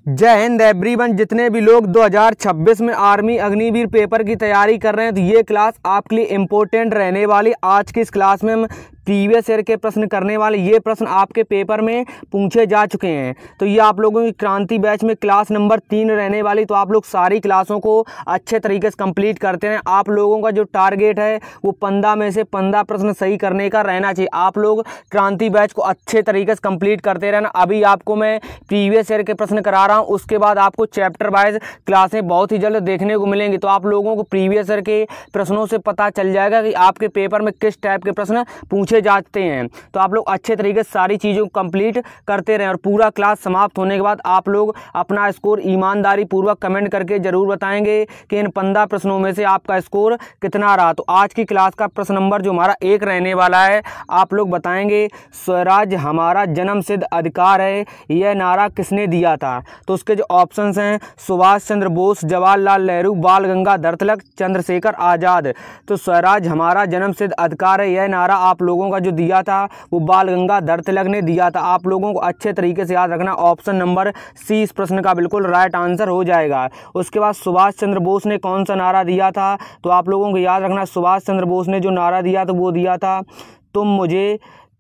जय हिंद एवरीवन। जितने भी लोग 2026 में आर्मी अग्निवीर पेपर की तैयारी कर रहे हैं तो ये क्लास आपके लिए इम्पोर्टेंट रहने वाली। आज की इस क्लास में हम प्रीवियस ईयर के प्रश्न करने वाले। ये प्रश्न आपके पेपर में पूछे जा चुके हैं। तो ये आप लोगों की क्रांति बैच में क्लास नंबर 3 रहने वाली। तो आप लोग सारी क्लासों को अच्छे तरीके से कंप्लीट करते हैं। आप लोगों का जो टारगेट है वो 15 में से 15 प्रश्न सही करने का रहना चाहिए। आप लोग क्रांति बैच को अच्छे तरीके से कंप्लीट करते रहना। अभी आपको मैं प्रीवियस ईयर के प्रश्न करा रहा हूँ, उसके बाद आपको चैप्टर वाइज क्लासें बहुत ही जल्द देखने को मिलेंगी। तो आप लोगों को प्रीवियस ईयर के प्रश्नों से पता चल जाएगा कि आपके पेपर में किस टाइप के प्रश्न पूछे जाते हैं। तो आप लोग अच्छे तरीके से सारी चीज़ों को कंप्लीट करते रहें और पूरा क्लास समाप्त होने के बाद आप लोग अपना स्कोर ईमानदारी पूर्वक कमेंट करके जरूर बताएंगे कि इन 15 प्रश्नों में से आपका स्कोर कितना रहा। तो आज की क्लास का प्रश्न नंबर जो हमारा 1 रहने वाला है, आप लोग बताएंगे स्वराज हमारा जन्म सिद्ध अधिकार है, यह नारा किसने दिया था। तो उसके जो ऑप्शंस हैं सुभाष चंद्र बोस, जवाहरलाल नेहरू, बाल गंगाधर तिलक, चंद्रशेखर आज़ाद। तो स्वराज हमारा जन्म सिद्ध अधिकार है, यह नारा आप लोगों का जो दिया था वो बाल गंगाधर तिलक ने दिया था। आप लोगों को अच्छे तरीके से याद रखना। ऑप्शन नंबर सी इस प्रश्न का बिल्कुल राइट आंसर हो जाएगा। उसके बाद सुभाष चंद्र बोस ने कौन सा नारा दिया था, तो आप लोगों को याद रखना सुभाष चंद्र बोस ने जो नारा दिया था वो दिया था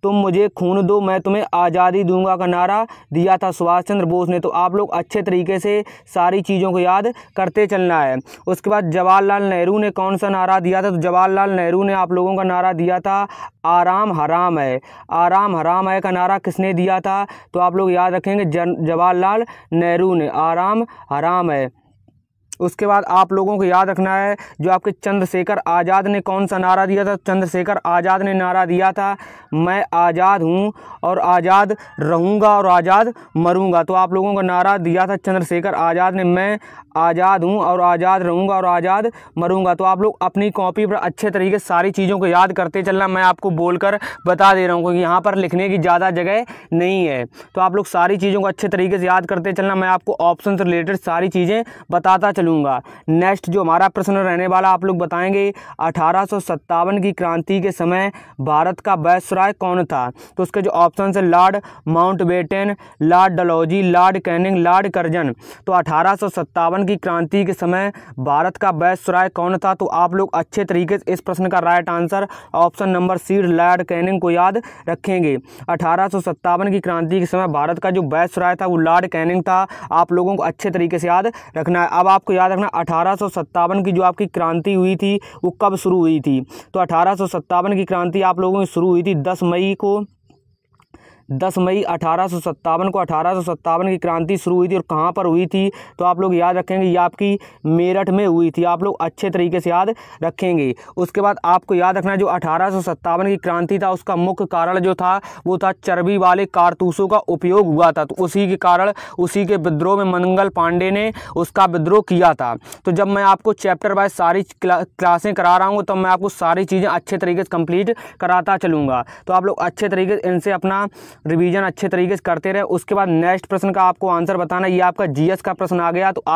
तुम मुझे खून दो मैं तुम्हें आज़ादी दूंगा का नारा दिया था सुभाष चंद्र बोस ने। तो आप लोग अच्छे तरीके से सारी चीज़ों को याद करते चलना है। उसके बाद जवाहरलाल नेहरू ने कौन सा नारा दिया था, तो जवाहरलाल नेहरू ने आप लोगों का नारा दिया था आराम हराम है। आराम हराम है का नारा किसने दिया था, तो आप लोग याद रखेंगे जवाहरलाल नेहरू ने, आराम हराम है। उसके बाद आप लोगों को याद रखना है जो आपके चंद्रशेखर आज़ाद ने कौन सा नारा दिया था। चंद्रशेखर आज़ाद ने नारा दिया था मैं आज़ाद हूँ और आज़ाद रहूँगा और आज़ाद मरूँगा। तो आप लोगों का नारा दिया था चंद्रशेखर आज़ाद ने, मैं आज़ाद हूँ और आज़ाद रहूँगा और आज़ाद मरूँगा। तो आप लोग अपनी कॉपी पर अच्छे तरीके से सारी चीज़ों को याद करते चलना। मैं आपको बोलकर बता दे रहा हूँ क्योंकि यहाँ पर लिखने की ज़्यादा जगह नहीं है। तो आप लोग सारी चीज़ों को अच्छे तरीके से याद करते चलना। मैं आपको ऑप्शन से रिलेटेड सारी चीज़ें बताता चलूँगा। नेक्स्ट जो हमारा प्रश्न रहने वाला, आप लोग बताएंगे 1857 की क्रांति के समय भारत का वायसराय कौन था। तो उसके जो ऑप्शन है Lord Mountbatten, Lord Dalhousie, Lord Canning, Lord Curzon. तो 1857 की क्रांति के समय भारत का वायसराय कौन था, तो आप लोग अच्छे तरीके से इस प्रश्न का right answer option number C Lord Canning को याद रखेंगे। 1857 की क्रांति के समय भारत का जो वायसराय था वो लॉर्ड कैनिंग था। आप लोगों को अच्छे तरीके से याद रखना है। अब आपको याद रखना 1857 की जो आपकी क्रांति हुई थी वो कब शुरू हुई थी। तो 1857 की क्रांति आप लोगों की शुरू हुई थी 10 मई 1857 को 1857 की क्रांति शुरू हुई थी। और कहाँ पर हुई थी, तो आप लोग याद रखेंगे ये आपकी मेरठ में हुई थी। आप लोग अच्छे तरीके से याद रखेंगे। उसके बाद आपको याद रखना जो 1857 की क्रांति था उसका मुख्य कारण जो था वो था चर्बी वाले कारतूसों का उपयोग हुआ था। तो उसी के कारण उसी के विद्रोह में मंगल पांडे ने उसका विद्रोह किया था। तो जब मैं आपको चैप्टर वाइज सारी क्लासें करा रहा हूँ तो मैं आपको सारी चीज़ें अच्छे तरीके से कंप्लीट कराता चलूँगा। तो आप लोग अच्छे तरीके से इनसे अपना रिवीजन अच्छे तरीके से करते रहे। उसके बाद नेक्स्ट प्रश्न का आपको आंसर बताना। ये आपका जीएस का प्रश्न आ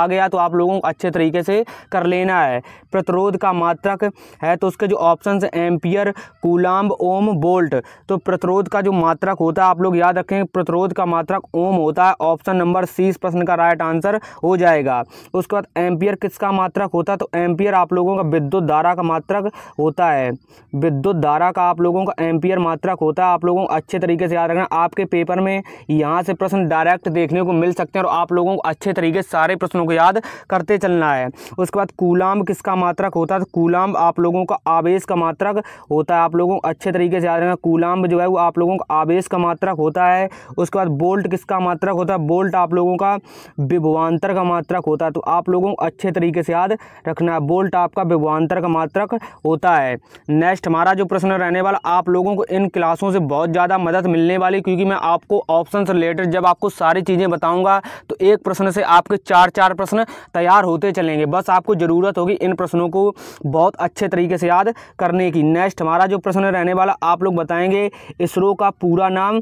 गया तो आप लोगों को अच्छे तरीके से कर लेना है। प्रतिरोध का मात्रक है तो उसके जो ऑप्शन है एम्पियर, कूलाम्ब, ओम, वोल्ट। तो प्रतिरोध का जो मात्रक होता है आप लोग याद रखेंगे प्रतिरोध का मात्रक ओम होता है। ऑप्शन नंबर सी इस प्रश्न का राइट आंसर हो जाएगा। उसके बाद एम्पियर किसका मात्रक होता है, तो एम्पियर आप लोगों का विद्युत धारा का मात्रक होता है। विद्युत धारा का आप लोगों का एम्पियर मात्रक होता है। आप लोगों को अच्छे तरीके से याद रखना। आपके पेपर में यहाँ से प्रश्न डायरेक्ट देखने को मिल सकते हैं और आप लोगों को अच्छे तरीके से सारे प्रश्नों को याद करते चलना है। उसके बाद कूलाम्ब किसका मात्रक होता है, तो कूलाम्ब आप लोगों का आवेश का मात्रक होता है। आप लोगों को अच्छे तरीके से याद रखना। कूलाम्ब जो है वो आप लोगों का आवेश का मात्रक होता है। उसके बाद बोल्ट किसका मात्रक होता है, बोल्ट आप लोगों का विभवांतर का मात्रक होता है। तो आप लोगों को अच्छे तरीके से याद रखना है, बोल्ट आपका विभवांतर का मात्रक होता है। नेक्स्ट हमारा जो प्रश्न रहने वाला, आप लोगों को इन क्लासों से बहुत ज़्यादा मदद मिलने वाली क्योंकि मैं आपको ऑप्शन से रिलेटेड जब आपको सारी चीज़ें बताऊंगा तो एक प्रश्न से आपके 4 प्रश्न तैयार होते चलेंगे। बस आपको ज़रूरत होगी इन प्रश्नों को बहुत अच्छे तरीके से याद करने की। नेक्स्ट हमारा जो प्रश्न रहने वाला, आप लोग बताएंगे इसरो का पूरा नाम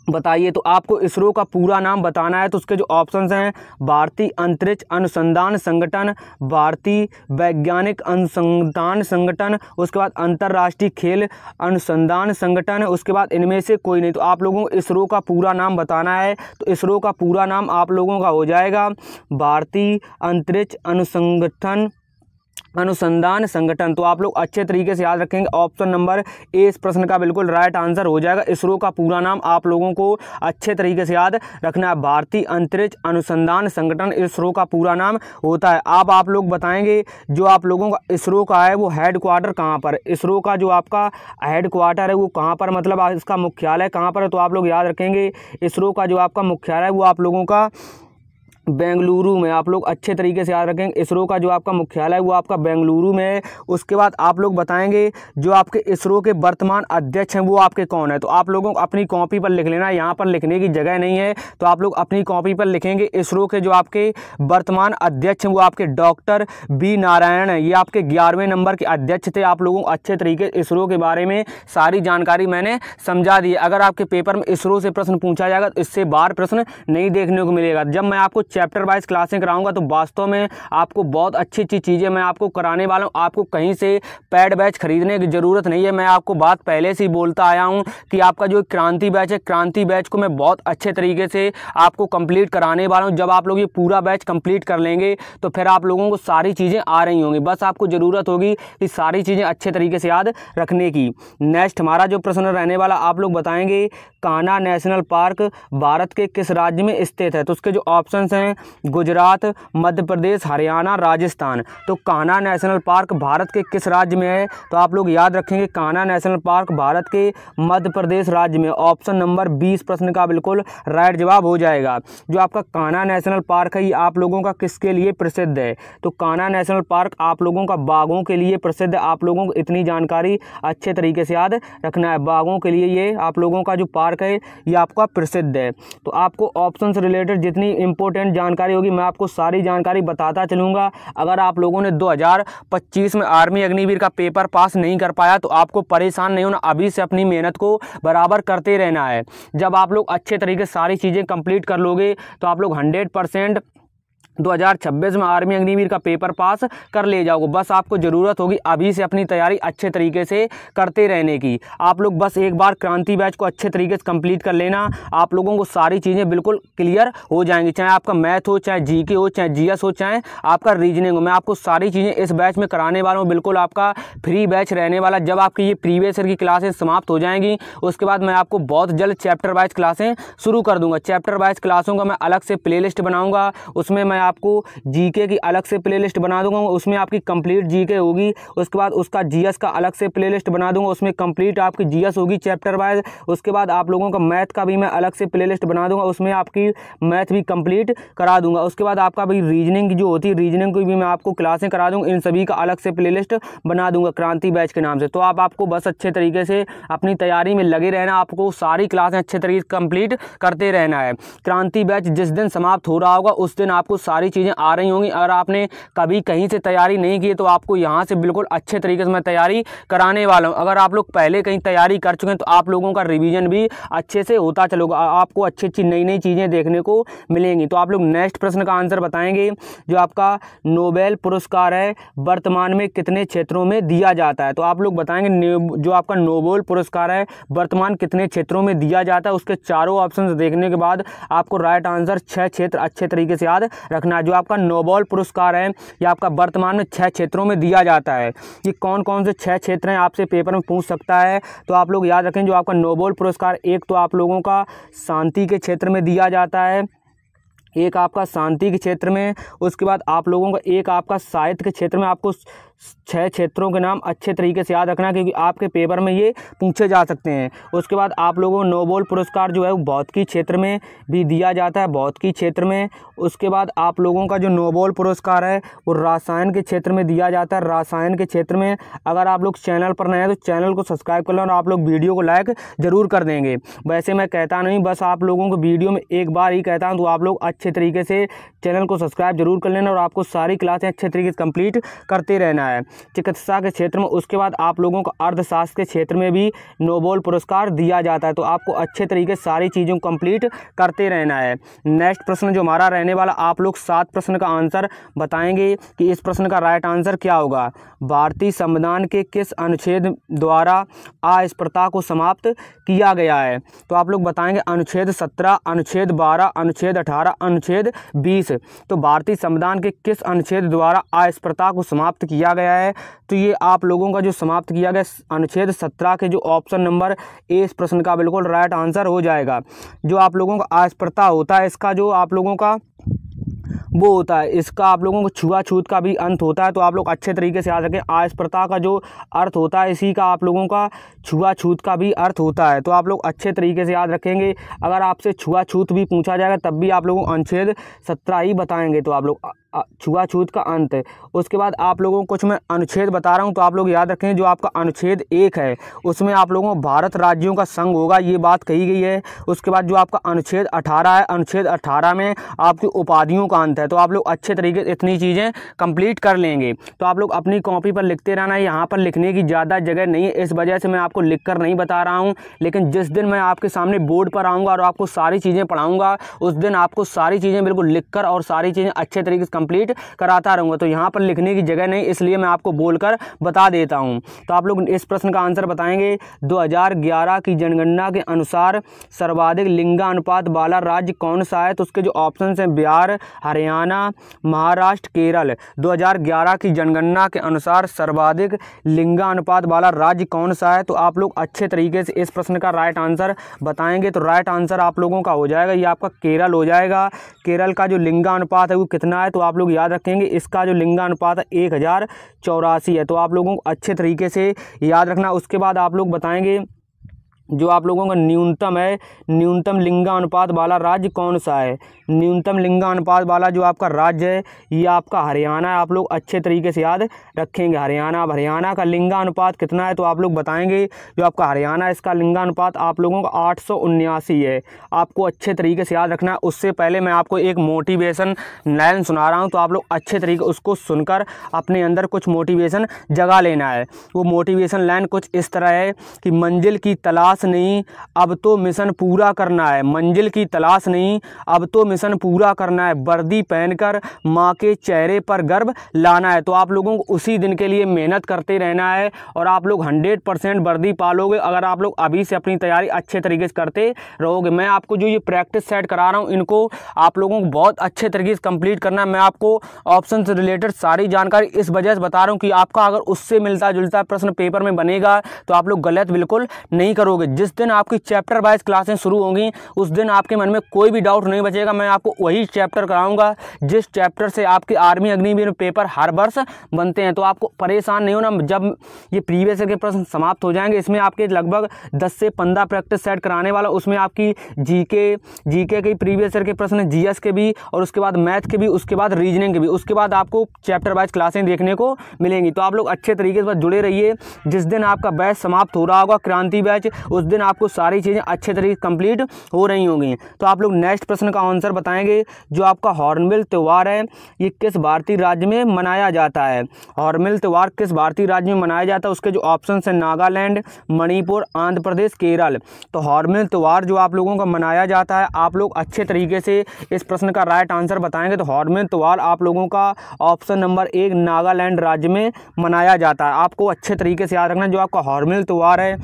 बताइए। तो आपको इसरो का पूरा नाम बताना है। तो उसके जो ऑप्शंस हैं, भारतीय अंतरिक्ष अनुसंधान संगठन, भारतीय वैज्ञानिक अनुसंधान संगठन, उसके बाद अंतर्राष्ट्रीय खेल अनुसंधान संगठन, उसके बाद इनमें से कोई नहीं। तो आप लोगों को इसरो का पूरा नाम बताना है। तो इसरो का पूरा नाम आप लोगों का हो जाएगा भारतीय अंतरिक्ष अनुसंधान संगठन। तो आप लोग अच्छे तरीके से याद रखेंगे। ऑप्शन नंबर ए इस प्रश्न का बिल्कुल राइट आंसर हो जाएगा। इसरो का पूरा नाम आप लोगों को अच्छे तरीके से याद रखना है, भारतीय अंतरिक्ष अनुसंधान संगठन इसरो का पूरा नाम होता है। अब आप लोग बताएंगे जो आप लोगों का इसरो का है वो हेड क्वार्टर कहाँ पर, इसरो का जो आपका हेड क्वार्टर है वो कहाँ पर, मतलब इसका मुख्यालय कहाँ पर है। तो आप लोग याद रखेंगे इसरो का जो आपका मुख्यालय है वो आप लोगों का बेंगलुरु में। आप लोग अच्छे तरीके से याद रखेंगे इसरो का जो आपका मुख्यालय है वो आपका बेंगलुरु में है। उसके बाद आप लोग बताएंगे जो आपके इसरो के वर्तमान अध्यक्ष हैं वो आपके कौन है। तो आप लोगों को अपनी कॉपी पर लिख लेना, यहाँ पर लिखने की जगह नहीं है। तो आप लोग अपनी कॉपी पर लिखेंगे इसरो के जो आपके वर्तमान अध्यक्ष हैं वो आपके डॉक्टर बी नारायण हैं। ये आपके 11वें नंबर के अध्यक्ष थे। आप लोगों को अच्छे तरीके इसरो के बारे में सारी जानकारी मैंने समझा दी है। अगर आपके पेपर में इसरो से प्रश्न पूछा जाएगा तो इससे बाहर प्रश्न नहीं देखने को मिलेगा। जब मैं आपको चैप्टर वाइज क्लासें कराऊंगा तो वास्तव में आपको बहुत अच्छी अच्छी चीज़ें मैं आपको कराने वाला हूं। आपको कहीं से पैड बैच खरीदने की ज़रूरत नहीं है। मैं आपको बात पहले से ही बोलता आया हूं कि आपका जो क्रांति बैच है, क्रांति बैच को मैं बहुत अच्छे तरीके से आपको कंप्लीट कराने वाला हूं। जब आप लोग ये पूरा बैच कंप्लीट कर लेंगे तो फिर आप लोगों को सारी चीज़ें आ रही होंगी। बस आपको ज़रूरत होगी कि सारी चीज़ें अच्छे तरीके से याद रखने की। नेक्स्ट हमारा जो प्रश्न रहने वाला, आप लोग बताएंगे कान्हा नेशनल पार्क भारत के किस राज्य में स्थित है। तो उसके जो ऑप्शंस हैं, गुजरात, मध्य प्रदेश, हरियाणा, राजस्थान। तो कान्हा नेशनल पार्क भारत के किस राज्य में है। तो आप लोग याद रखेंगे कान्हा नेशनल पार्क भारत के मध्य प्रदेश राज्य में। ऑप्शन नंबर 20 प्रश्न का बिल्कुल राइट जवाब हो जाएगा। जो आपका कान्हा नेशनल पार्क है ये आप लोगों का किसके लिए प्रसिद्ध है। तो कान्हा नेशनल पार्क आप लोगों का बाघों के लिए प्रसिद्ध है। आप लोगों को इतनी जानकारी अच्छे तरीके से याद रखना है। बाघों के लिए ये आप लोगों का जो पार्क है ये आपका प्रसिद्ध है। तो आपको ऑप्शन से रिलेटेड जितनी इंपॉर्टेंट जानकारी होगी मैं आपको सारी जानकारी बताता चलूँगा। अगर आप लोगों ने 2025 में आर्मी अग्निवीर का पेपर पास नहीं कर पाया तो आपको परेशान नहीं होना, अभी से अपनी मेहनत को बराबर करते रहना है। जब आप लोग अच्छे तरीके से सारी चीज़ें कंप्लीट कर लोगे तो आप लोग 100% 2026 में आर्मी अग्निवीर का पेपर पास कर ले जाओगे। बस आपको ज़रूरत होगी अभी से अपनी तैयारी अच्छे तरीके से करते रहने की। आप लोग बस एक बार क्रांति बैच को अच्छे तरीके से कंप्लीट कर लेना, आप लोगों को सारी चीज़ें बिल्कुल क्लियर हो जाएंगी। चाहे आपका मैथ हो, चाहे जीके हो, चाहे जीएस हो, चाहे आपका रीजनिंग हो। मैं आपको सारी चीज़ें इस बैच में कराने वाला हूँ। बिल्कुल आपका फ्री बैच रहने वाला। जब आपकी ये प्रीवियस ईयर की क्लासें समाप्त हो जाएंगी उसके बाद मैं आपको बहुत जल्द चैप्टर वाइज क्लासें शुरू कर दूँगा। चैप्टर वाइज क्लासों का मैं अलग से प्ले लिस्ट बनाऊँगा। उसमें मैं आपको जीके की अलग से प्लेलिस्ट बना दूंगा, उसमें आपकी कंप्लीट जीके होगी। उसके बाद उसका जीएस का अलग से प्लेलिस्ट बना दूंगा, उसमें कंप्लीट आपकी जीएस होगी चैप्टर वाइज। उसके बाद आप लोगों का मैथ का भी मैं अलग से प्लेलिस्ट बना दूंगा, उसमें आपकी मैथ भी कंप्लीट करा दूंगा। उसके बाद आपका भी रीजनिंग जो होती है रीजनिंग की भी मैं आपको क्लासें करा दूंगा। इन सभी का अलग से प्लेलिस्ट बना दूंगा क्रांति बैच के नाम से। तो आपको बस अच्छे तरीके से अपनी तैयारी में लगे रहना, आपको सारी क्लासें अच्छे तरीके से कंप्लीट करते रहना है। क्रांति बैच जिस दिन समाप्त हो रहा होगा उस दिन आपको सारी चीज़ें आ रही होंगी। अगर आपने कभी कहीं से तैयारी नहीं की तो आपको यहाँ से बिल्कुल अच्छे तरीके से मैं तैयारी कराने वाला हूँ। अगर आप लोग पहले कहीं तैयारी कर चुके हैं तो आप लोगों का रिवीजन भी अच्छे से होता चलेगा, आपको अच्छी अच्छी नई नई चीज़ें देखने को मिलेंगी। तो आप लोग नेक्स्ट प्रश्न का आंसर बताएंगे। जो आपका नोबेल पुरस्कार है वर्तमान में कितने क्षेत्रों में दिया जाता है। तो आप लोग बताएंगे जो आपका नोबेल पुरस्कार है वर्तमान कितने क्षेत्रों में दिया जाता है। उसके चारों ऑप्शन देखने के बाद आपको राइट आंसर 6 क्षेत्र अच्छे तरीके से याद रखना है। जो आपका नोबेल पुरस्कार है ये आपका वर्तमान में 6 क्षेत्रों में दिया जाता है। ये कौन कौन से 6 क्षेत्र हैं आपसे पेपर में पूछ सकता है। तो आप लोग याद रखें जो आपका नोबेल पुरस्कार एक तो आप लोगों का शांति के क्षेत्र में दिया जाता है, एक आपका शांति के क्षेत्र में। उसके बाद आप लोगों का एक आपका साहित्य के क्षेत्र में। आपको 6 क्षेत्रों के नाम अच्छे तरीके से याद रखना क्योंकि आपके पेपर में ये पूछे जा सकते हैं। उसके बाद आप लोगों को नोबेल पुरस्कार जो है वो भौतिकी क्षेत्र में भी दिया जाता है, भौतिकी क्षेत्र में। उसके बाद आप लोगों का जो नोबेल पुरस्कार है वो रसायन के क्षेत्र में दिया जाता है, रसायन के क्षेत्र में। अगर आप लोग चैनल पर नए हैं तो चैनल को सब्सक्राइब कर लो और आप लोग वीडियो को लाइक ज़रूर कर देंगे। वैसे मैं कहता नहीं, बस आप लोगों को वीडियो में एक बार ही कहता हूँ। तो आप लोग अच्छे तरीके से चैनल को सब्सक्राइब जरूर कर लेना और आपको सारी क्लासें अच्छे तरीके से कंप्लीट करते रहना है। है चिकित्सा के क्षेत्र में। उसके बाद आप लोगों को अर्थशास्त्र के क्षेत्र में भी नोबेल पुरस्कार दिया जाता है। तो आपको अच्छे तरीके से सारी चीज़ों को कंप्लीट करते रहना है। नेक्स्ट प्रश्न जो हमारा रहने वाला, आप लोग 7 प्रश्न का आंसर बताएंगे कि इस प्रश्न का राइट आंसर क्या होगा। भारतीय संविधान के किस अनुच्छेद द्वारा अस्पृश्यता को समाप्त किया गया है। तो आप लोग बताएंगे अनुच्छेद 17, अनुच्छेद 12, अनुच्छेद 18, अनुच्छेद 20। तो भारतीय संविधान के किस अनुच्छेद द्वारा अस्पृश्यता को समाप्त किया गया है। तो ये आप लोगों का जो समाप्त किया गया अनुच्छेद 17 के जो ऑप्शन नंबर ए इस प्रश्न का बिल्कुल राइट आंसर हो जाएगा। जो आप लोगों का अस्पृश्यता होता है, इसका जो आप लोगों का वो होता है, इसका आप लोगों को छुआछूत का भी अंत होता है। तो आप लोग अच्छे तरीके से याद रखें, अस्पृश्यता का जो अर्थ होता है इसी का आप लोगों का छुआछूत का भी अर्थ होता है। तो आप लोग अच्छे तरीके से याद रखेंगे। अगर आपसे छुआछूत भी पूछा जाएगा तब भी आप लोगों को अनुच्छेद 17 ही बताएंगे। तो आप लोग छुआछूत का अंत है। उसके बाद आप लोगों को कुछ मैं अनुच्छेद बता रहा हूं, तो आप लोग याद रखें जो आपका अनुच्छेद 1 है उसमें आप लोगों को भारत राज्यों का संघ होगा, ये बात कही गई है। उसके बाद जो आपका अनुच्छेद 18 है, अनुच्छेद 18 में आपकी उपाधियों का अंत है। तो आप लोग अच्छे तरीके से इतनी चीज़ें कंप्लीट कर लेंगे। तो आप लोग अपनी कॉपी पर लिखते रहना है, यहाँ पर लिखने की ज़्यादा जगह नहीं है, इस वजह से मैं आपको लिख कर नहीं बता रहा हूँ। लेकिन जिस दिन मैं आपके सामने बोर्ड पर आऊँगा और आपको सारी चीज़ें पढ़ाऊँगा उस दिन आपको सारी चीज़ें बिल्कुल लिख कर और सारी चीज़ें अच्छे तरीके से कंप्लीट कराता रहूँगा। तो यहाँ पर लिखने की जगह नहीं, इसलिए मैं आपको बोलकर बता देता हूँ। तो आप लोग इस प्रश्न का आंसर बताएंगे। 2011 की जनगणना के अनुसार सर्वाधिक लिंगानुपात वाला राज्य कौन सा है। तो उसके जो ऑप्शन हैं बिहार, हरियाणा, महाराष्ट्र, केरल। 2011 की जनगणना के अनुसार सर्वाधिक लिंगानुपात वाला राज्य कौन सा है। तो आप लोग अच्छे तरीके से इस प्रश्न का राइट आंसर बताएंगे। तो राइट आंसर आप लोगों का हो जाएगा, ये आपका केरल हो जाएगा। केरल का जो लिंगानुपात है वो कितना है, तो आप लोग याद रखेंगे इसका जो लिंगानुपात है 1084 है। तो आप लोगों को अच्छे तरीके से याद रखना। उसके बाद आप लोग बताएंगे जो आप लोगों का न्यूनतम है, न्यूनतम लिंगानुपात वाला राज्य कौन सा है। न्यूनतम लिंगानुपात वाला जो आपका राज्य है ये आपका हरियाणा है। आप लोग अच्छे तरीके से याद रखेंगे हरियाणा। अब हरियाणा का लिंगानुपात कितना है तो आप लोग बताएंगे जो आपका हरियाणा है इसका लिंगानुपात आप लोगों का 879 है। आपको अच्छे तरीके से याद रखना है। उससे पहले मैं आपको एक मोटिवेशन लाइन सुना रहा हूँ, तो आप लोग अच्छे तरीके उसको सुनकर अपने अंदर कुछ मोटिवेशन जगा लेना है। वो मोटिवेशन लाइन कुछ इस तरह है कि मंजिल की तलाश नहीं, अब तो मिशन पूरा करना है। मंजिल की तलाश नहीं, अब तो मिशन पूरा करना है। वर्दी पहनकर माँ के चेहरे पर गर्व लाना है। तो आप लोगों को उसी दिन के लिए मेहनत करते रहना है और आप लोग 100% वर्दी पालोगे अगर आप लोग अभी से अपनी तैयारी अच्छे तरीके से करते रहोगे। मैं आपको जो ये प्रैक्टिस सेट करा रहा हूँ इनको आप लोगों को बहुत अच्छे तरीके से कंप्लीट करना है। मैं आपको ऑप्शन से रिलेटेड सारी जानकारी इस वजह से बता रहा हूँ कि आपका अगर उससे मिलता जुलता प्रश्न पेपर में बनेगा तो आप लोग गलत बिल्कुल नहीं करोगे। जिस दिन आपकी चैप्टर वाइज क्लासें शुरू होंगी उस दिन आपके मन में कोई भी डाउट नहीं बचेगा। मैं आपको वही चैप्टर कराऊंगा जिस चैप्टर से आपके आर्मी अग्निवीर पेपर हर वर्ष बनते हैं। तो आपको परेशान नहीं होना। जब ये प्रीवियस ईयर के प्रश्न समाप्त हो जाएंगे इसमें आपके लगभग 10 से 15 प्रैक्टिस सेट कराने वाला। उसमें आपकी जीके के प्रीवियस ईयर के प्रश्न, जीएस के भी और उसके बाद मैथ के भी, उसके बाद रीजनिंग के भी, उसके बाद आपको चैप्टर वाइज क्लासें देखने को मिलेंगी। तो आप लोग अच्छे तरीके से जुड़े रहिए। जिस दिन आपका बैच समाप्त हो रहा होगा क्रांति बैच उस दिन आपको सारी चीज़ें अच्छे तरीके से कंप्लीट हो रही होंगी। तो आप लोग नेक्स्ट प्रश्न का आंसर बताएंगे। जो आपका हॉर्नबिल त्यौहार है ये किस भारतीय राज्य में मनाया जाता है। हॉर्नबिल त्यौहार किस भारतीय राज्य में मनाया जाता है। उसके जो ऑप्शन हैं नागालैंड, मणिपुर, आंध्र प्रदेश, केरल। तो हॉर्नबिल त्यौहार जो आप लोगों का मनाया जाता है आप लोग अच्छे तरीके से इस प्रश्न का राइट आंसर बताएंगे। तो हॉर्नबिल त्यौहार आप लोगों का ऑप्शन नंबर 1 नागालैंड राज्य में मनाया जाता है। आपको अच्छे तरीके से याद रखना जो आपका हॉर्नबिल त्यौहार है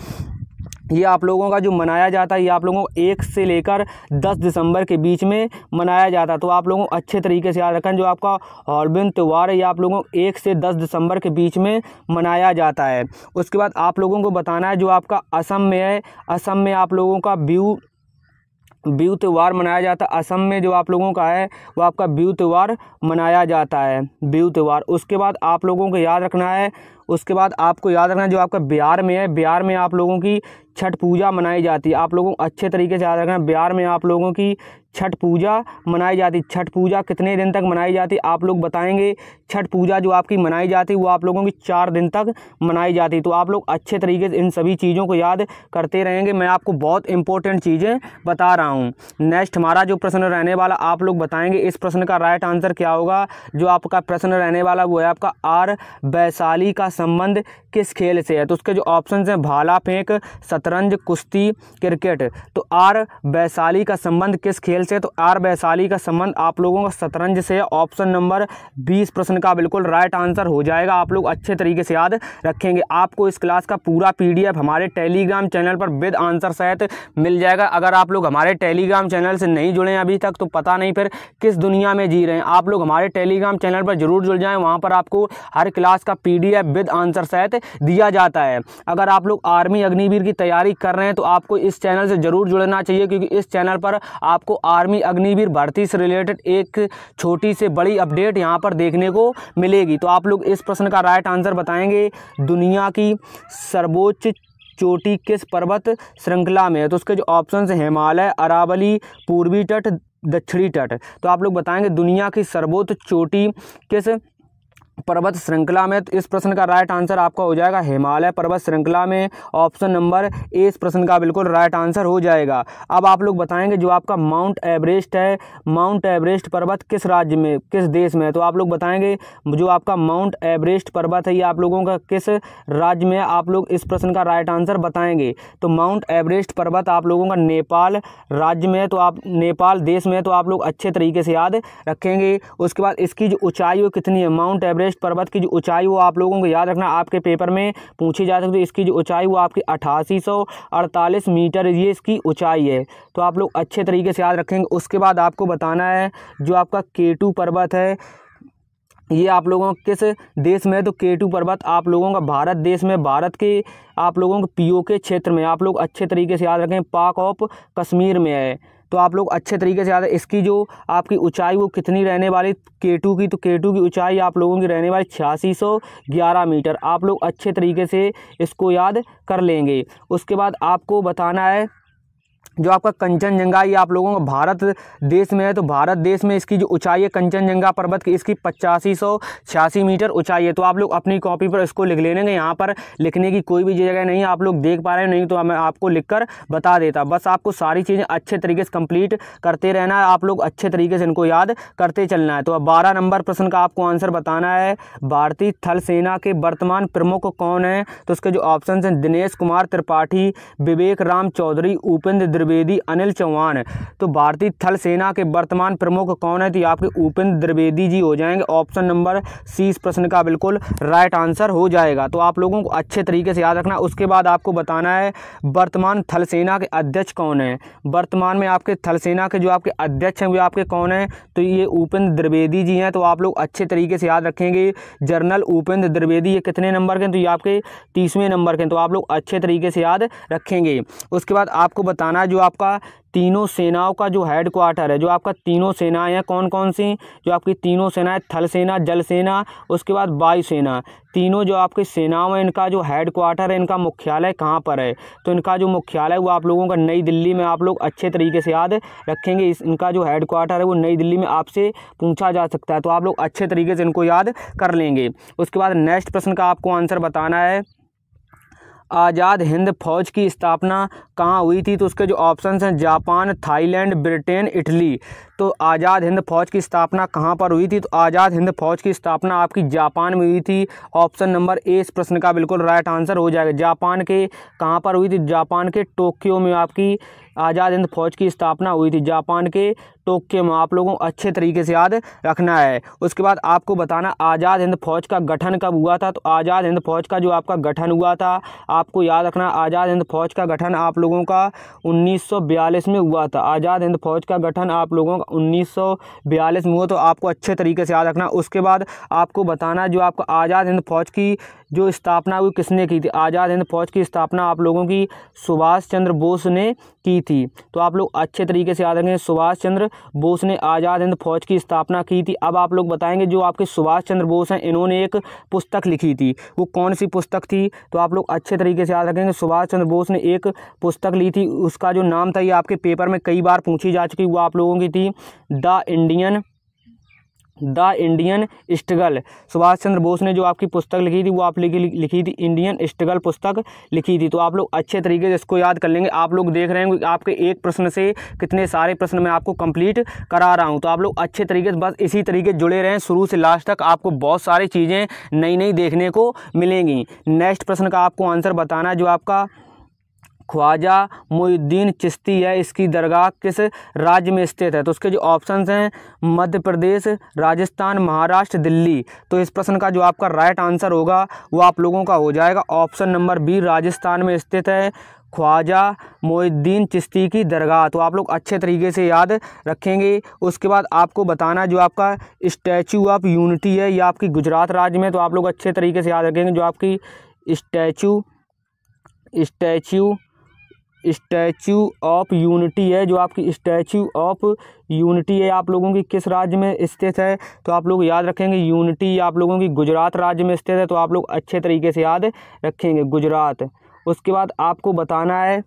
ये आप लोगों का जो मनाया जाता है ये आप लोगों को 1 से लेकर 10 दिसंबर के बीच में मनाया जाता है। तो आप लोगों को अच्छे तरीके से याद रखें जो आपका हॉर्नबिल त्यौहार है ये आप लोगों को 1 से 10 दिसंबर के बीच में मनाया जाता है। उसके बाद आप लोगों को बताना है जो आपका असम में है, असम में आप लोगों का बिहू त्यौहार मनाया जाता है। असम में जो आप लोगों का है वो आपका बिहू त्यौहार मनाया जाता है, बिहू त्यौहार। उसके बाद आप लोगों को याद रखना है उसके बाद आपको याद रखना जो आपका बिहार में है, बिहार में आप लोगों की छठ पूजा मनाई जाती है। आप लोगों को अच्छे तरीके से याद रखना, बिहार में आप लोगों की छठ पूजा मनाई जाती है। छठ पूजा कितने दिन तक मनाई जाती है आप लोग बताएंगे। छठ पूजा जो आपकी मनाई जाती है वो आप लोगों की 4 दिन तक मनाई जाती है। तो आप लोग अच्छे तरीके से इन सभी चीज़ों को याद करते रहेंगे। मैं आपको बहुत इंपॉर्टेंट चीज़ें बता रहा हूँ। नेक्स्ट हमारा जो प्रश्न रहने वाला आप लोग बताएंगे इस प्रश्न का राइट आंसर क्या होगा। जो आपका प्रश्न रहने वाला वो है आपका आर वैशाली का संबंध किस खेल से है। तो उसके जो ऑप्शन हैं भाला फेंक, शतरंज, कुश्ती, क्रिकेट। तो आर वैशाली का संबंध किस खेल से, तो आर वैशाली का संबंध आप लोगों का शतरंज से। ऑप्शन नंबर 20 प्रश्न का बिल्कुल राइट आंसर हो जाएगा। आप लोग अच्छे तरीके से याद रखेंगे। आपको इस क्लास का पूरा PDF हमारे टेलीग्राम चैनल पर विद आंसर सहित मिल जाएगा। अगर आप लोग हमारे टेलीग्राम चैनल से नहीं जुड़े हैं अभी तक तो पता नहीं फिर किस दुनिया में जी रहे हैं। आप लोग हमारे टेलीग्राम चैनल पर जरूर जुड़ जाएं। वहाँ पर आपको हर क्लास का PDF विद आंसर सहित दिया जाता है। अगर आप लोग आर्मी अग्निवीर की तैयारी कर रहे हैं तो आपको इस चैनल से जरूर जुड़ना चाहिए, क्योंकि इस चैनल पर आपको आर्मी अग्निवीर भर्ती से रिलेटेड एक छोटी से बड़ी अपडेट यहाँ पर देखने को मिलेगी। तो आप लोग इस प्रश्न का राइट आंसर बताएंगे दुनिया की सर्वोच्च चोटी किस पर्वत श्रृंखला में है। तो उसके जो ऑप्शन है हिमालय, अरावली, पूर्वी तट, दक्षिणी तट। तो आप लोग बताएंगे दुनिया की सर्वोच्च चोटी किस पर्वत श्रृंखला में। तो इस प्रश्न का राइट आंसर आपका हो जाएगा हिमालय पर्वत श्रृंखला में। ऑप्शन नंबर ए इस प्रश्न का बिल्कुल राइट आंसर हो जाएगा। अब आप लोग बताएंगे जो आपका माउंट एवरेस्ट है, माउंट एवरेस्ट पर्वत किस राज्य में, किस देश में है। तो आप लोग बताएंगे जो आपका माउंट एवरेस्ट पर्वत है ये आप लोगों का किस राज्य में है। आप लोग इस प्रश्न का राइट आंसर बताएंगे। तो माउंट एवरेस्ट पर्वत आप लोगों का नेपाल राज्य में है, तो आप नेपाल देश में है। तो आप लोग अच्छे तरीके से याद रखेंगे। उसके बाद इसकी जो ऊंचाई वो कितनी है, माउंट एवरेस्ट पर्वत की जो ऊंचाई वो आप लोगों को याद रखना, आपके पेपर में पूछी जा सकती है। इसकी जो ऊंचाई वो आपकी 8848 मीटर ये इसकी ऊंचाई है। तो आप लोग अच्छे तरीके से याद रखेंगे। उसके बाद आपको बताना है जो आपका K2 पर्वत है ये आप लोगों को किस देश में है। तो K2 पर्वत आप लोगों का भारत देश में, भारत के आप लोगों को POK क्षेत्र में। आप लोग अच्छे तरीके से याद रखें पाक ऑफ कश्मीर में है। तो आप लोग अच्छे तरीके से याद है। इसकी जो आपकी ऊंचाई वो कितनी रहने वाली K2 की, तो K2 की ऊंचाई आप लोगों की रहने वाली 8611 मीटर। आप लोग अच्छे तरीके से इसको याद कर लेंगे। उसके बाद आपको बताना है जो आपका कंचनजंगा ये आप लोगों का भारत देश में है। तो भारत देश में इसकी जो ऊंचाई है कंचनजंगा पर्वत की इसकी 8586 मीटर ऊंचाई है। तो आप लोग अपनी कॉपी पर इसको लिख लेंगे। यहाँ पर लिखने की कोई भी जगह नहीं, आप लोग देख पा रहे हैं नहीं तो मैं आपको लिखकर बता देता। बस आपको सारी चीज़ें अच्छे तरीके से कंप्लीट करते रहना है। आप लोग अच्छे तरीके से इनको याद करते चलना है। तो अब 12 नंबर प्रश्न का आपको आंसर बताना है भारतीय थल सेना के वर्तमान प्रमुख कौन है। तो उसके जो ऑप्शन हैं दिनेश कुमार त्रिपाठी, विवेक राम चौधरी, उपेंद्र द्विवेदी, अनिल चौहान। तो भारतीय थल सेना के वर्तमान प्रमुख कौन है, तो आपके उपेंद्र द्विवेदी जी हो जाएंगे। ऑप्शन नंबर सी इस प्रश्न का बिल्कुल राइट आंसर हो जाएगा। तो आप लोगों को अच्छे तरीके से याद रखना। उसके बाद आपको बताना है वर्तमान थल सेना के अध्यक्ष कौन है। वर्तमान में आपके थल सेना के जो आपके अध्यक्ष हैं वो आपके कौन है, तो ये उपेंद्र द्विवेदी जी हैं। तो आप लोग अच्छे तरीके से याद रखेंगे जनरल उपेंद्र द्विवेदी। ये कितने नंबर के हैं, तो ये आपके 30वें नंबर के हैं। तो आप लोग अच्छे तरीके से याद रखेंगे। उसके बाद आपको बताना है जो आपका तीनों सेनाओं का जो हेड क्वार्टर है, जो आपका तीनों सेनाएं हैं कौन कौन सी, जो आपकी तीनों सेनाएं थल सेना, जल सेना, उसके बाद वायुसेना, तीनों जो आपकी सेनाओं हैं इनका जो हेड क्वार्टर है, इनका मुख्यालय कहाँ पर है। तो इनका जो मुख्यालय वो आप लोगों का नई दिल्ली में। आप लोग अच्छे तरीके से याद रखेंगे। इनका जो हेड क्वार्टर है वो नई दिल्ली में आपसे पूछा जा सकता है। तो आप लोग अच्छे तरीके से इनको याद कर लेंगे। उसके बाद नेक्स्ट प्रश्न का आपको आंसर बताना है आज़ाद हिंद फौज की स्थापना कहाँ हुई थी। तो उसके जो ऑप्शंस हैं जापान, थाईलैंड, ब्रिटेन, इटली। तो आज़ाद हिंद फौज की स्थापना कहाँ पर हुई थी, तो आज़ाद हिंद फौज की स्थापना आपकी जापान में हुई थी। ऑप्शन नंबर ए इस प्रश्न का बिल्कुल राइट आंसर हो जाएगा। जापान के कहाँ पर हुई थी, जापान के टोक्यो में आपकी आज़ाद हिंद फौज की स्थापना हुई थी। जापान के टोक्यो में। आप लोगों को अच्छे तरीके से याद रखना है। उसके बाद आपको बताना आज़ाद हिंद फौज का गठन कब हुआ था। तो आज़ाद हिंद फौज का जो आपका गठन हुआ था आपको याद रखना आज़ाद हिंद फौज का गठन आप लोगों का 1942 में हुआ था। आज़ाद हिंद फौज का गठन आप लोगों का 1942 में हुआ। तो आपको अच्छे तरीके से याद रखना। उसके बाद आपको बताना जो आपका आज़ाद हिंद फौज की जो स्थापना हुई किसने की थी। आज़ाद हिंद फौज की स्थापना आप लोगों की सुभाष चंद्र बोस ने की थी। तो आप लोग अच्छे तरीके से याद रखें सुभाष चंद्र बोस ने आज़ाद हिंद फौज की स्थापना की थी? अब आप लोग बताएंगे जो आपके सुभाष चंद्र बोस हैं इन्होंने एक पुस्तक लिखी थी, वो कौन सी पुस्तक थी? तो आप लोग अच्छे तरीके से याद रखेंगे, सुभाष चंद्र बोस ने एक पुस्तक ली थी, उसका जो नाम था ये आपके पेपर में कई बार पूछी जा चुकी, वो आप लोगों की थी the Indian struggle. Subhash Chandra Bose ने जो आपकी पुस्तक लिखी थी वो आप लिखी थी इंडियन स्ट्रगल पुस्तक लिखी थी। तो आप लोग अच्छे तरीके से इसको याद कर लेंगे। आप लोग देख रहे हैं कि आपके एक प्रश्न से कितने सारे प्रश्न मैं आपको कंप्लीट करा रहा हूं, तो आप लोग अच्छे तरीके से बस इसी तरीके जुड़े रहें शुरू से लास्ट तक, आपको बहुत सारी चीज़ें नई नई देखने को मिलेंगी। नेक्स्ट प्रश्न का आपको आंसर बताना है, जो आपका ख्वाजा मोइनुद्दीन चिश्ती है, इसकी दरगाह किस राज्य में स्थित है? तो उसके जो ऑप्शंस हैं मध्य प्रदेश, राजस्थान, महाराष्ट्र, दिल्ली। तो इस प्रश्न का जो आपका राइट आंसर होगा वो आप लोगों का हो जाएगा ऑप्शन नंबर बी, राजस्थान में स्थित है ख्वाजा मोइनुद्दीन चिश्ती की दरगाह। तो आप लोग अच्छे तरीके से याद रखेंगे। उसके बाद आपको बताना जो आपका स्टैचू ऑफ यूनिटी है ये आपकी गुजरात राज्य में, तो आप लोग अच्छे तरीके से याद रखेंगे। जो आपकी स्टैचू ऑफ यूनिटी है, जो आपकी स्टैचू ऑफ यूनिटी है आप लोगों की किस राज्य में स्थित है? तो आप लोग याद रखेंगे यूनिटी आप लोगों की गुजरात राज्य में स्थित है, तो आप लोग अच्छे तरीके से याद रखेंगे गुजरात। उसके बाद आपको बताना है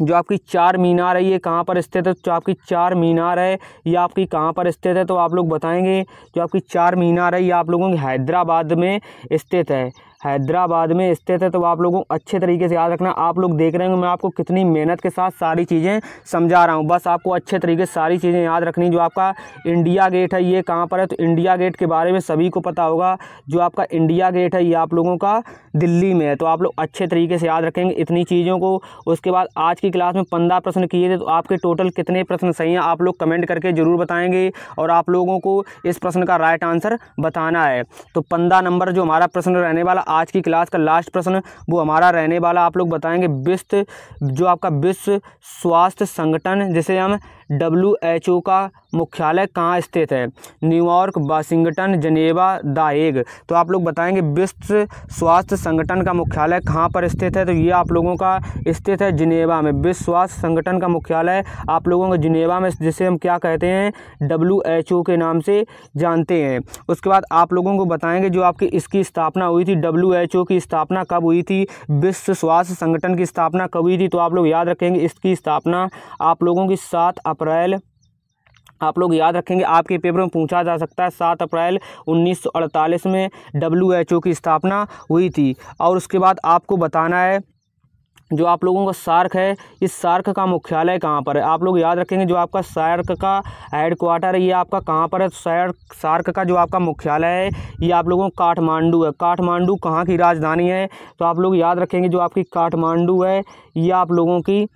जो आपकी चार मीनार है ये कहाँ पर स्थित है? जो आपकी चार मीनार है ये आपकी कहाँ पर स्थित है? तो आप लोग बताएंगे जो आपकी चार मीनार है ये आप लोगों की हैदराबाद में स्थित है, हैदराबाद में स्थित है। तो आप लोगों को अच्छे तरीके से याद रखना। आप लोग देख रहे हैं मैं आपको कितनी मेहनत के साथ सारी चीज़ें समझा रहा हूं, बस आपको अच्छे तरीके से सारी चीज़ें याद रखनी। जो आपका इंडिया गेट है ये कहाँ पर है? तो इंडिया गेट के बारे में सभी को पता होगा, जो आपका इंडिया गेट है ये आप लोगों का दिल्ली में है। तो आप लोग अच्छे तरीके से याद रखेंगे इतनी चीज़ों को। उसके बाद आज की क्लास में 15 प्रश्न किए थे, तो आपके टोटल कितने प्रश्न सही हैं आप लोग कमेंट करके ज़रूर बताएंगे, और आप लोगों को इस प्रश्न का राइट आंसर बताना है। तो 15 नंबर जो हमारा प्रश्न रहने वाला आज की क्लास का लास्ट प्रश्न वो हमारा रहने वाला, आप लोग बताएंगे जो आपका विश्व स्वास्थ्य संगठन जिसे हम WHO का मुख्यालय कहाँ स्थित है? New York, Washington, Geneva, the Hague. तो आप लोग बताएंगे विश्व स्वास्थ्य संगठन का मुख्यालय कहाँ पर स्थित है? तो ये आप लोगों का स्थित है जिनेवा में। विश्व स्वास्थ्य संगठन का मुख्यालय आप लोगों को जिनेवा में, जिसे हम क्या कहते हैं WHO के नाम से जानते हैं। उसके बाद आप लोगों को बताएंगे जो आपकी इसकी स्थापना हुई थी, WHO की स्थापना कब हुई थी, विश्व स्वास्थ्य संगठन की स्थापना कब हुई थी? तो आप लोग याद रखेंगे इसकी स्थापना आप लोगों की 7 अप्रैल, आप लोग याद रखेंगे आपके पेपर में पूछा जा सकता है 7 अप्रैल 1948 में WHO की स्थापना हुई थी। और उसके बाद आपको बताना है जो आप लोगों का सार्क है, इस सार्क का मुख्यालय कहाँ पर है? आप लोग याद रखेंगे जो आपका सार्क का हेडक्वार्टर है ये आपका कहाँ पर है? सार्क का जो आपका मुख्यालय है ये आप लोगों का काठमांडू है। काठमांडू कहाँ की राजधानी है? तो आप लोग याद रखेंगे जो आपकी काठमांडू है ये आप लोगों की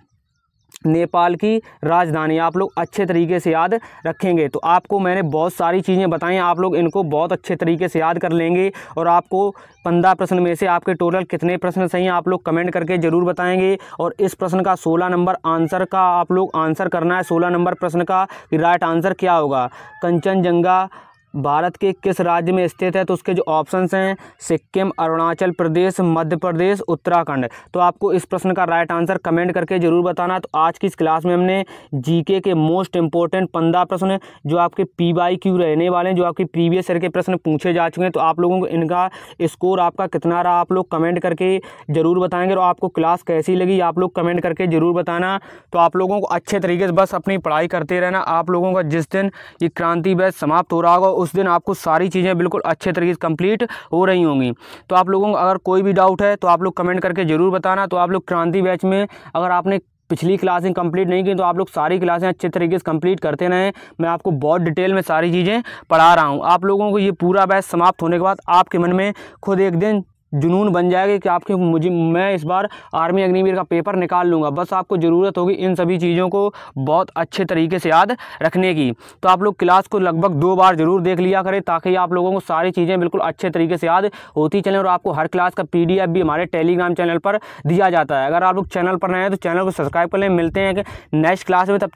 नेपाल की राजधानी, आप लोग अच्छे तरीके से याद रखेंगे। तो आपको मैंने बहुत सारी चीज़ें बताई, आप लोग इनको बहुत अच्छे तरीके से याद कर लेंगे। और आपको 15 प्रश्न में से आपके टोटल कितने प्रश्न सही हैं आप लोग कमेंट करके ज़रूर बताएंगे। और इस प्रश्न का 16 नंबर आंसर का आप लोग आंसर करना है। 16 नंबर प्रश्न का राइट आंसर क्या होगा? कंचनजंगा भारत के किस राज्य में स्थित है? तो उसके जो ऑप्शंस हैं सिक्किम, अरुणाचल प्रदेश, मध्य प्रदेश, उत्तराखंड। तो आपको इस प्रश्न का राइट आंसर कमेंट करके ज़रूर बताना। तो आज की इस क्लास में हमने जीके के मोस्ट इंपॉर्टेंट 15 प्रश्न जो आपके PYQ रहने वाले हैं, जो आपके प्रीवियस ईयर के प्रश्न पूछे जा चुके हैं, तो आप लोगों को इनका स्कोर आपका कितना रहा आप लोग कमेंट करके ज़रूर बताएंगे। और आपको क्लास कैसी लगी आप लोग कमेंट करके ज़रूर बताना। तो आप लोगों को अच्छे तरीके से बस अपनी पढ़ाई करते रहना। आप लोगों का जिस दिन ये क्रांति बैच समाप्त हो रहा होगा उस दिन आपको सारी चीज़ें बिल्कुल अच्छे तरीके से कंप्लीट हो रही होंगी। तो आप लोगों को अगर कोई भी डाउट है तो आप लोग कमेंट करके ज़रूर बताना। तो आप लोग क्रांति बैच में अगर आपने पिछली क्लासें कंप्लीट नहीं की तो आप लोग सारी क्लासें अच्छे तरीके से कंप्लीट करते रहें। मैं आपको बहुत डिटेल में सारी चीज़ें पढ़ा रहा हूँ। आप लोगों को ये पूरा बैच समाप्त होने के बाद आपके मन में खुद एक दिन जुनून बन जाएगा कि आपके मैं इस बार आर्मी अग्निवीर का पेपर निकाल लूँगा। बस आपको ज़रूरत होगी इन सभी चीज़ों को बहुत अच्छे तरीके से याद रखने की। तो आप लोग क्लास को लगभग 2 बार ज़रूर देख लिया करें ताकि आप लोगों को सारी चीज़ें बिल्कुल अच्छे तरीके से याद होती चलें। और आपको हर क्लास का PDF भी हमारे टेलीग्राम चैनल पर दिया जाता है। अगर आप लोग चैनल पर नए हैं तो चैनल को सब्सक्राइब कर लें। मिलते हैं कि नेक्स्ट क्लास में, तब तक